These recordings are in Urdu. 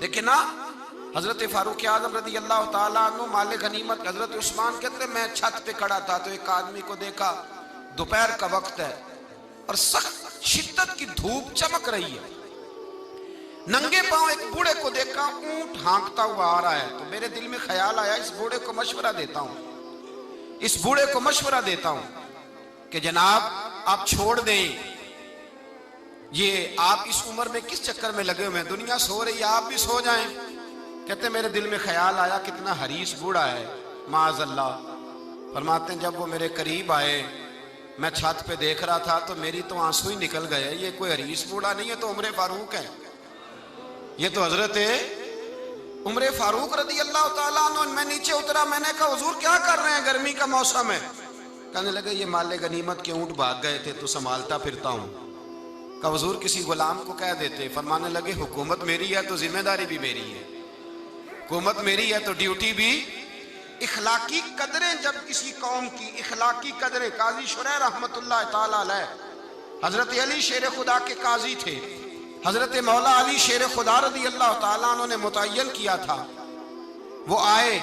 دیکھیں نا حضرت فاروق اعظم رضی اللہ تعالیٰ عنہ مال غنیمت، حضرت عثمان کہتے ہیں میں چھت پہ کھڑا تھا تو ایک آدمی کو دیکھا، دوپہر کا وقت ہے اور سخت شدت کی دھوپ چمک رہی ہے، ننگے پاؤں ایک بوڑھے کو دیکھا اونٹ ہانکتا ہوا آ رہا ہے، تو میرے دل میں خیال آیا اس بوڑھے کو مشورہ دیتا ہوں کہ جناب آپ چھوڑ دیں، یہ آپ اس عمر میں کس چکر میں لگے ہوئے ہیں، دنیا سو رہی ہے آپ بھی سو جائیں۔ کہتے ہیں میرے دل میں خیال آیا کتنا حریص بوڑھا ہے، معاذ اللہ۔ فرماتے ہیں جب وہ میرے قریب آئے میں چھت پہ دیکھ رہا تھا تو میری تو آنسو ہی نکل گئے، یہ کوئی حریص بوڑھا نہیں ہے، تو عمر فاروق ہے، یہ تو حضرت عمر فاروق رضی اللہ تعالیٰ عنہ۔ میں نیچے اترا، میں نے کہا حضور کیا کر رہے ہیں، گرمی کا موسم ہے؟ کہنے لگے یہ مال غنیمت کے اونٹ بھاگ گئے تھے تو سنبھالتا پھرتا ہوں۔ کہا حضور کسی غلام کو کہہ دیتے۔ فرمانے لگے حکومت میری ہے تو ذمہ داری بھی میری ہے، حکومت میری ہے تو ڈیوٹی بھی۔ اخلاقی قدریں جب کسی قوم کی اخلاقی قدریں، قاضی شریح رحمت اللہ تعالیٰ علیہ حضرت علی شیر خدا کے قاضی تھے، حضرت مولا علی شیر خدا رضی اللہ تعالیٰ عنہ نے متعین کیا تھا، وہ آئے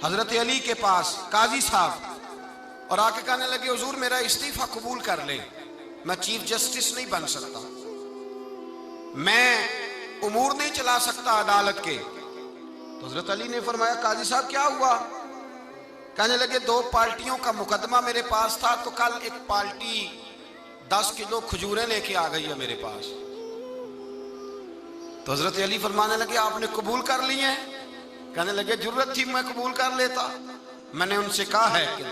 حضرت علی کے پاس قاضی صاحب اور آ کے کہنے لگے حضور میرا استعفیٰ قبول کر لیں، میں چیف جسٹس نہیں بن سکتا، میں امور نہیں چلا سکتا عدالت کے۔ تو حضرت علی نے فرمایا قاضی صاحب کیا ہوا؟ کہنے لگے دو پارٹیوں کا مقدمہ میرے پاس تھا، تو کل ایک پارٹی 10 کلو کھجوریں لے کے آ گئی ہے میرے پاس۔ تو حضرت علی فرمانے لگے آپ نے قبول کر لی ہیں؟ کہنے لگے ضرورت تھی میں قبول کر لیتا، میں نے ان سے کہا ہے کہ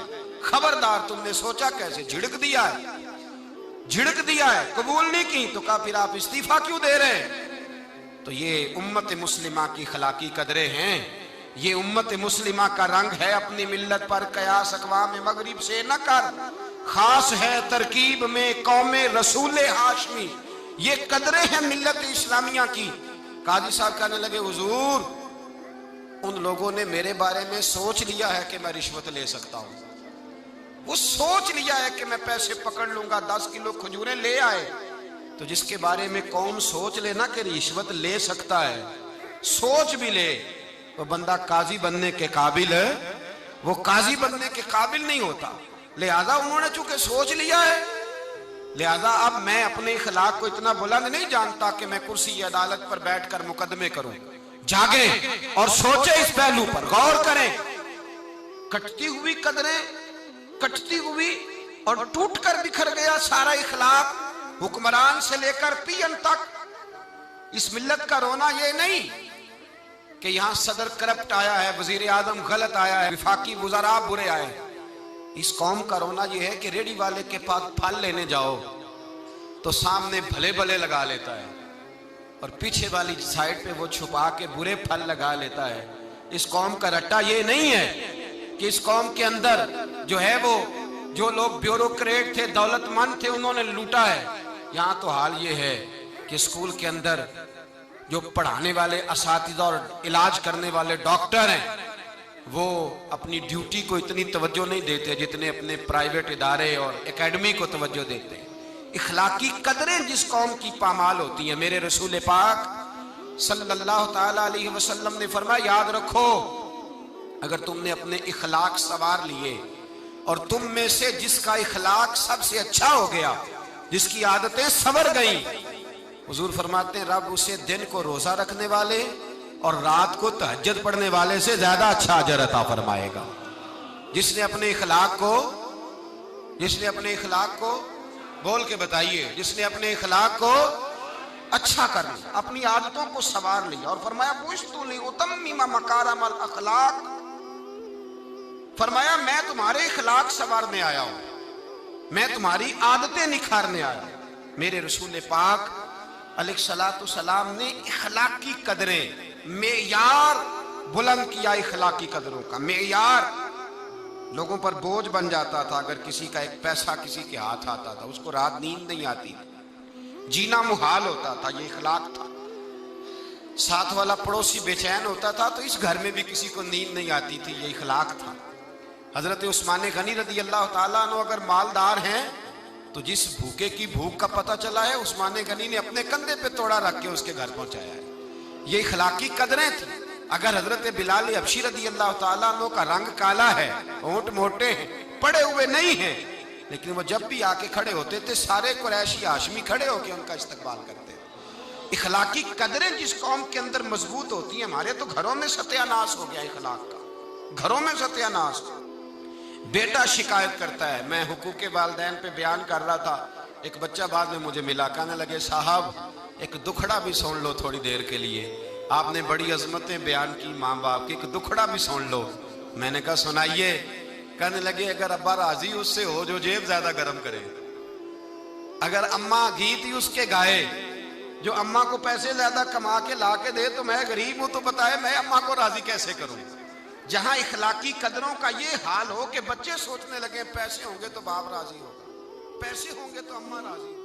خبردار تم نے سوچا کیسے، جھڑک دیا ہے قبول نہیں کی، تو کہا پھر آپ استعفیٰ کیوں دے رہے ہیں؟ تو یہ امت مسلمہ کی اخلاقی قدریں ہیں، یہ امت مسلمہ کا رنگ ہے، اپنی ملت پر قیاس اقوام مغرب سے نہ کر، خاص ہے ترکیب میں قوم رسول ہاشمی، یہ قدریں ہیں ملت اسلامیہ کی۔ قاضی صاحب کہنے لگے حضور ان لوگوں نے میرے بارے میں سوچ لیا ہے کہ میں رشوت لے سکتا ہوں، وہ سوچ لیا ہے کہ میں پیسے پکڑ لوں گا، 10 کلو کھجوریں لے آئے۔ تو جس کے بارے میں قوم سوچ لے نا کہ رشوت لے سکتا ہے، سوچ بھی لے، وہ بندہ قاضی بننے کے قابل ہے، وہ قاضی بننے کے قابل نہیں ہوتا۔ لہذا انہوں نے چونکہ سوچ لیا ہے، لہذا اب میں اپنے اخلاق کو اتنا بلند نہیں جانتا کہ میں کرسی عدالت پر بیٹھ کر مقدمے کروں۔ جاگیں اور سوچیں، اس پہلو پر غور کریں۔ کٹتی ہوئی قدریں، کٹتی ہوئی اور ٹوٹ کر بکھر گیا سارا اخلاق، حکمران سے لے کر پین تک۔ اس ملت کا رونا یہ نہیں کہ یہاں صدر کرپٹ آیا ہے، وزیر اعظم غلط آیا ہے، وفاقی وزراء برے آئے ہیں، اس قوم کا رونا یہ ہے کہ ریڈی والے کے پاس پھل لینے جاؤ تو سامنے بھلے بھلے لگا لیتا ہے اور پیچھے والی سائیڈ پہ وہ چھپا کے برے پھل لگا لیتا ہے۔ اس قوم کا رٹا یہ نہیں ہے کہ اس قوم کے اندر جو ہے وہ جو لوگ بیوروکریٹ تھے، دولت مند تھے، انہوں نے لوٹا ہے۔ یہاں تو حال یہ ہے کہ اسکول کے اندر جو پڑھانے والے اساتذہ اور علاج کرنے والے ڈاکٹر ہیں وہ اپنی ڈیوٹی کو اتنی توجہ نہیں دیتے جتنے اپنے پرائیویٹ ادارے اور اکیڈمی کو توجہ دیتے ہیں۔ اخلاقی قدریں جس قوم کی پامال ہوتی ہیں، میرے رسول پاک صلی اللہ تعالیٰ علیہ وسلم نے فرمایا یاد رکھو اگر تم نے اپنے اخلاق سنوار لیے اور تم میں سے جس کا اخلاق سب سے اچھا ہو گیا، جس کی عادتیں سنور گئیں، حضور فرماتے ہیں رب اسے دن کو روزہ رکھنے والے اور رات کو تہجد پڑھنے والے سے زیادہ اچھا اجر عطا فرمائے گا۔ جس نے اپنے اخلاق کو بول کے بتائیے، جس نے اپنے اخلاق کو اچھا کر لیا، اپنی عادتوں کو سنوار لیا، اور فرمایا بُعِثْتُ لِأُتَمِّمَ مَكَارِمَ الْأَخْلَاقِ، فرمایا میں تمہارے اخلاق سنوارنے آیا ہوں، میں تمہاری عادتیں نکھارنے آیا ہوں۔ میرے رسول پاک علیہ الصلوٰۃ والسلام نے اخلاقی قدریں، معیار بلند کیا اخلاقی قدروں کا معیار۔ لوگوں پر بوجھ بن جاتا تھا اگر کسی کا ایک پیسہ کسی کے ہاتھ آتا تھا، اس کو رات نیند نہیں آتی، جینا محال ہوتا تھا، یہ اخلاق تھا۔ ساتھ والا پڑوسی بے چین ہوتا تھا تو اس گھر میں بھی کسی کو نیند نہیں آتی تھی، یہ اخلاق تھا۔ حضرت عثمان غنی رضی اللہ تعالیٰ عنہ اگر مالدار ہیں تو جس بھوکے کی بھوک کا پتہ چلا ہے عثمان غنی نے اپنے کندھے پہ توڑا رکھ کے اس کے گھر پہنچایا ہے۔ یہ اخلاقی قدریں تھیں. اگر حضرت بلال حبشی رضی اللہ تعالیٰ عنہ کا رنگ کالا ہے، ہونٹ موٹے ہیں، پڑے ہوئے نہیں ہیں، لیکن وہ جب بھی آ کے کھڑے ہوتے تھے سارے قریشی ہاشمی کھڑے ہو کے ان کا استقبال کرتے. اخلاقی قدریں جس قوم کے اندر مضبوط ہوتی ہیں، ہمارے تو گھروں میں ستیہ ناش ہو گیا اخلاق کا، گھروں میں ستیہ ناش. بیٹا شکایت کرتا ہے، میں حقوق والدین پہ بیان کر رہا تھا، ایک بچہ بعد میں مجھے ملا، کہنے لگے صاحب ایک دکھڑا بھی سن لو تھوڑی دیر کے لیے، آپ نے بڑی عظمتیں بیان کی ماں باپ کی، ایک دکھڑا بھی سن لو. میں نے کہا سنائیے. کہنے لگے اگر ابا راضی اس سے ہو جو جیب زیادہ گرم کرے، اگر اماں گیت ہی اس کے گائے جو اماں کو پیسے زیادہ کما کے لا کے دے، تو میں غریب ہوں تو بتائے میں اماں کو راضی کیسے کروں. جہاں اخلاقی قدروں کا یہ حال ہو کہ بچے سوچنے لگے پیسے ہوں گے تو باپ راضی ہوگا، پیسے ہوں گے تو اماں راضی ہوگی.